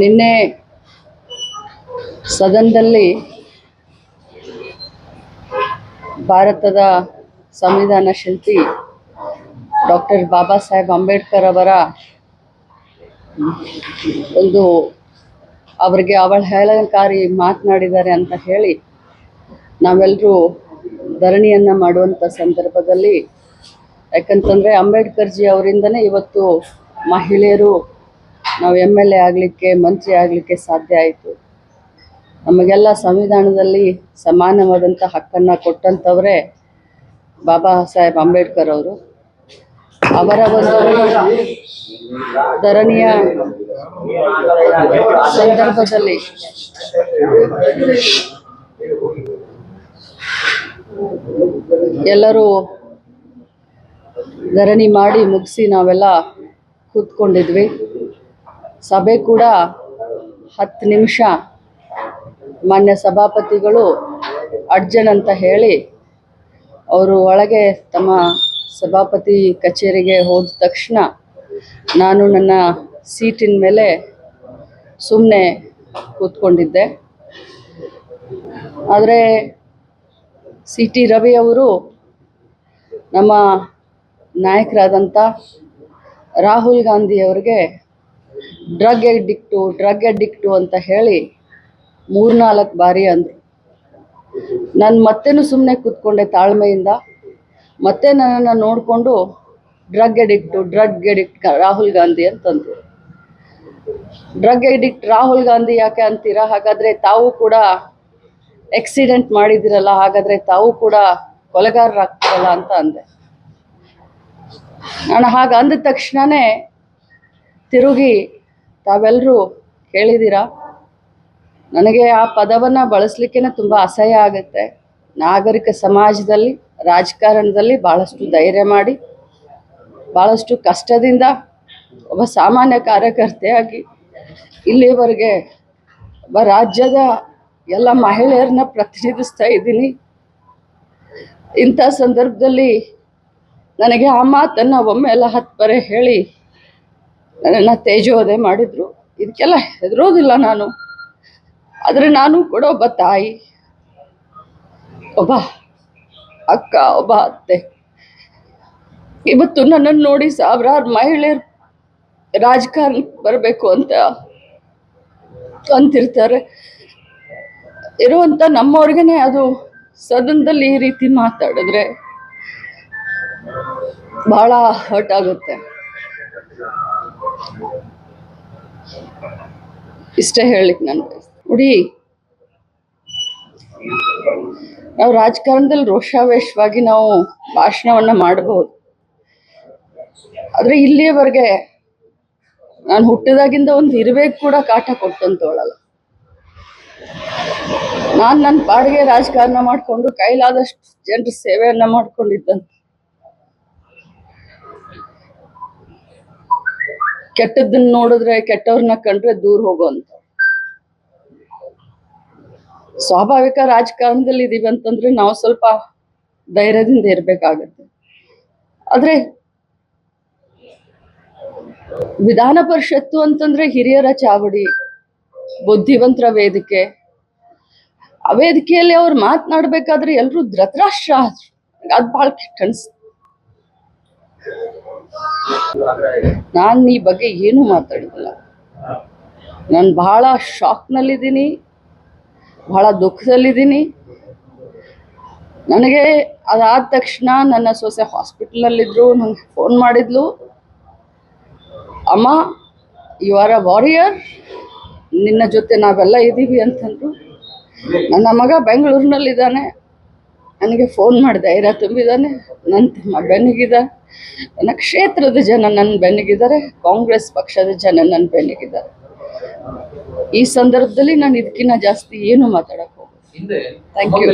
ನಿನ್ನೆ ಸದನದಲ್ಲಿ ಭಾರತದ ಸಂವಿಧಾನ ಶಿಲ್ಪಿ ಡಾಕ್ಟರ್ ಬಾಬಾ ಸಾಹೇಬ್ ಅಂಬೇಡ್ಕರ್ ಅವರ ಅವರಿಗೆ ಅವಹೇಳನಕಾರಿ ಮಾತನಾಡಿದ್ದಾರೆ ಅಂತ ಹೇಳಿ ನಾವೆಲ್ಲರೂ ಧರಣಿಯನ್ನು ಮಾಡುವಂಥ ಸಂದರ್ಭದಲ್ಲಿ, ಯಾಕಂತಂದರೆ ಅಂಬೇಡ್ಕರ್ ಜಿ ಅವರಿಂದನೇ ಇವತ್ತು ಮಹಿಳೆಯರು ನಾವು MLA ಆಗಲಿಕ್ಕೆ, ಮಂತ್ರಿ ಆಗಲಿಕ್ಕೆ ಸಾಧ್ಯ ಆಯಿತು. ನಮಗೆಲ್ಲ ಸಂವಿಧಾನದಲ್ಲಿ ಸಮಾನವಾದಂಥ ಹಕ್ಕನ್ನು ಕೊಟ್ಟಂಥವರೇ ಬಾಬಾ ಸಾಹೇಬ್ ಅಂಬೇಡ್ಕರ್ ಅವರು. ಅವರ ಒಂದು ಧರಣಿಯ ಸಂದರ್ಭದಲ್ಲಿ ಎಲ್ಲರೂ ಧರಣಿ ಮಾಡಿ ಮುಗಿಸಿ ನಾವೆಲ್ಲ ಕೂತ್ಕೊಂಡಿದ್ವಿ. ಸಭೆ ಕೂಡ 10 ನಿಮಿಷ ಮಾನ್ಯ ಸಭಾಪತಿಗಳು ಅಡ್ಜನ್ ಅಂತ ಹೇಳಿ ಅವರು ಒಳಗೆ ತಮ್ಮ ಸಭಾಪತಿ ಕಚೇರಿಗೆ ಹೋದ ತಕ್ಷಣ ನಾನು ನನ್ನ ಸೀಟಿನ ಮೇಲೆ ಸುಮ್ಮನೆ ಕೂತ್ಕೊಂಡಿದ್ದೆ. ಆದರೆ CT ರವಿ ಅವರು ನಮ್ಮ ನಾಯಕರಾದಂಥ ರಾಹುಲ್ ಗಾಂಧಿ ಅವರಿಗೆ ಡ್ರಗ್ ಅಡಿಕ್ಟು ಅಂತ ಹೇಳಿ 3-4 ಬಾರಿ ಅಂದರು. ನಾನು ಮತ್ತೇನು ಸುಮ್ಮನೆ ಕೂತ್ಕೊಂಡೆ ತಾಳ್ಮೆಯಿಂದ. ಮತ್ತೆ ನನ್ನನ್ನು ನೋಡಿಕೊಂಡು ಡ್ರಗ್ ಅಡಿಕ್ಟ್ ರಾಹುಲ್ ಗಾಂಧಿ ಅಂತಂದರು. ಡ್ರಗ್ ಅಡಿಕ್ಟ್ ರಾಹುಲ್ ಗಾಂಧಿ ಯಾಕೆ ಅಂತೀರಾ? ಹಾಗಾದರೆ ತಾವು ಕೂಡ ಆಕ್ಸಿಡೆಂಟ್ ಮಾಡಿದಿರಲ್ಲ, ಹಾಗಾದರೆ ತಾವು ಕೂಡ ಕೊಲೆಗಾರರಾಗ್ತಿರಲ್ಲ ಅಂತ ಅಂದೆ. ನಾನು ಹಾಗೆ ಅಂದ ತಕ್ಷಣವೇ ತಿರುಗಿ ತಾವೆಲ್ಲರೂ ಕೇಳಿದ್ದೀರಾ, ನನಗೆ ಆ ಪದವನ್ನು ಬಳಸಲಿಕ್ಕೆ ತುಂಬ ಅಸಹ್ಯ ಆಗುತ್ತೆ. ನಾಗರಿಕ ಸಮಾಜದಲ್ಲಿ, ರಾಜಕಾರಣದಲ್ಲಿ ಭಾಳಷ್ಟು ಧೈರ್ಯ ಮಾಡಿ, ಭಾಳಷ್ಟು ಕಷ್ಟದಿಂದ ಒಬ್ಬ ಸಾಮಾನ್ಯ ಕಾರ್ಯಕರ್ತೆಯಾಗಿ ಇಲ್ಲಿವರೆಗೆ ಒಬ್ಬ ರಾಜ್ಯದ ಎಲ್ಲ ಮಹಿಳೆಯರನ್ನ ಪ್ರತಿನಿಧಿಸ್ತಾ ಇದ್ದೀನಿ. ಇಂಥ ಸಂದರ್ಭದಲ್ಲಿ ನನಗೆ ಆ ಮಾತನ್ನು ಒಮ್ಮೆಲ್ಲ 10 ಬಾರಿ ಹೇಳಿ ನನ್ನನ್ನು ತೇಜೋವಧೆ ಮಾಡಿದರು. ಇದಕ್ಕೆಲ್ಲ ಹೆದರೋದಿಲ್ಲ ನಾನು. ಆದರೆ ನಾನು ಕೂಡ ಒಬ್ಬ ತಾಯಿ, ಒಬ್ಬ ಅಕ್ಕ, ಒಬ್ಬ ಅತ್ತೆ. ಇವತ್ತು ನನ್ನನ್ನು ನೋಡಿ ಸಾವಿರಾರು ಮಹಿಳೆಯರು ರಾಜಕಾರಣಕ್ಕೆ ಬರಬೇಕು ಅಂತಿರ್ತಾರೆ. ಇರುವಂಥ ನಮ್ಮವ್ರಿಗೇ ಅದು ಸದನದಲ್ಲಿ ಈ ರೀತಿ ಮಾತಾಡಿದ್ರೆ ಬಹಳ ಹರ್ಟ್ ಆಗುತ್ತೆ. ಇಷ್ಟೇ ಹೇಳಲಿಕ್ಕೆ ನನಗೆ. ನೋಡಿ, ನಾವು ರಾಜಕಾರಣದಲ್ಲಿ ರೋಷಾವೇಶವಾಗಿ ನಾವು ಭಾಷಣವನ್ನು ಮಾಡಬಹುದು. ಆದರೆ ಇಲ್ಲಿಯವರೆಗೆ ನಾನು ಹುಟ್ಟಿದಾಗಿಂದ ಒಂದು ಇರುವೆಗೆ ಕೂಡ ಕಾಟ ಕೊಟ್ಟಂತವಳಲ್ಲ. ನಾನು ನನ್ನ ಪಾಡಿಗೆ ರಾಜಕಾರಣ ಮಾಡಿಕೊಂಡು ಕೈಲಾದಷ್ಟು ಜನರ ಸೇವೆಯನ್ನು ಮಾಡ್ಕೊಂಡಿದ್ದಂತ. ಕೆಟ್ಟದ್ದನ್ನು ನೋಡಿದ್ರೆ, ಕೆಟ್ಟವ್ರನ್ನ ಕಂಡ್ರೆ ದೂರ ಹೋಗುವಂತ ಸ್ವಾಭಾವಿಕ ರಾಜಕಾರಣದಲ್ಲಿ ಇದೀವಿ ಅಂತಂದ್ರೆ ನಾವು ಸ್ವಲ್ಪ ಧೈರ್ಯದಿಂದ ಇರಬೇಕಾಗತ್ತೆ. ಆದರೆ ವಿಧಾನ ಪರಿಷತ್ತು ಅಂತಂದ್ರೆ ಹಿರಿಯರ ಚಾವಡಿ, ಬುದ್ಧಿವಂತರ ವೇದಿಕೆ. ಆ ವೇದಿಕೆಯಲ್ಲಿ ಅವ್ರು ಮಾತನಾಡಬೇಕಾದ್ರೆ ಎಲ್ಲರೂ ಧೃತರಾಷ್ಟ್ರ. ಅದು ಭಾಳ ಕೆಟ್ಟ ಅನ್ಸುತ್ತೆ. ನಾನು ಈ ಬಗ್ಗೆ ಏನೂ ಮಾತಾಡಿಲ್ಲ. ನಾನು ಬಹಳ ಶಾಕ್ನಲ್ಲಿದ್ದೀನಿ, ಬಹಳ ದುಃಖದಲ್ಲಿದ್ದೀನಿ. ನನಗೆ ಅದಾದ ತಕ್ಷಣ ನನ್ನ ಸೊಸೆ ಹಾಸ್ಪಿಟಲಲ್ಲಿದ್ದರು. ನನಗೆ ಫೋನ್ ಮಾಡಿದ್ಲು, ಅಮ್ಮ ಯು ಆರ್ ಅ ವಾರಿಯರ್, ನಿನ್ನ ಜೊತೆ ನಾವೆಲ್ಲ ಇದ್ದೀವಿ ಅಂತಂದ್ರು. ನನ್ನ ಮಗ ಬೆಂಗಳೂರಿನಲ್ಲಿದ್ದಾನೆ, ನನಗೆ ಫೋನ್ ಮಾಡಿ ಧೈರ್ಯ ತುಂಬಿದ್ದಾನೆ. ನನ್ನ ತಮ್ಮ ಬೆನ್ನಿಗಿದ್ದಾರೆ, ನನ್ನ ಕ್ಷೇತ್ರದ ಜನ ನನ್ನ ಬೆನ್ನಿಗಿದ್ದಾರೆ, ಕಾಂಗ್ರೆಸ್ ಪಕ್ಷದ ಜನ ನನ್ನ ಬೆನ್ನಿಗಿದ್ದಾರೆ. ಈ ಸಂದರ್ಭದಲ್ಲಿ ನಾನು ಇದಕ್ಕಿಂತ ಜಾಸ್ತಿ ಏನು ಮಾತಾಡಕ್ಕೆ ಹೋಗೋದು. Thank you.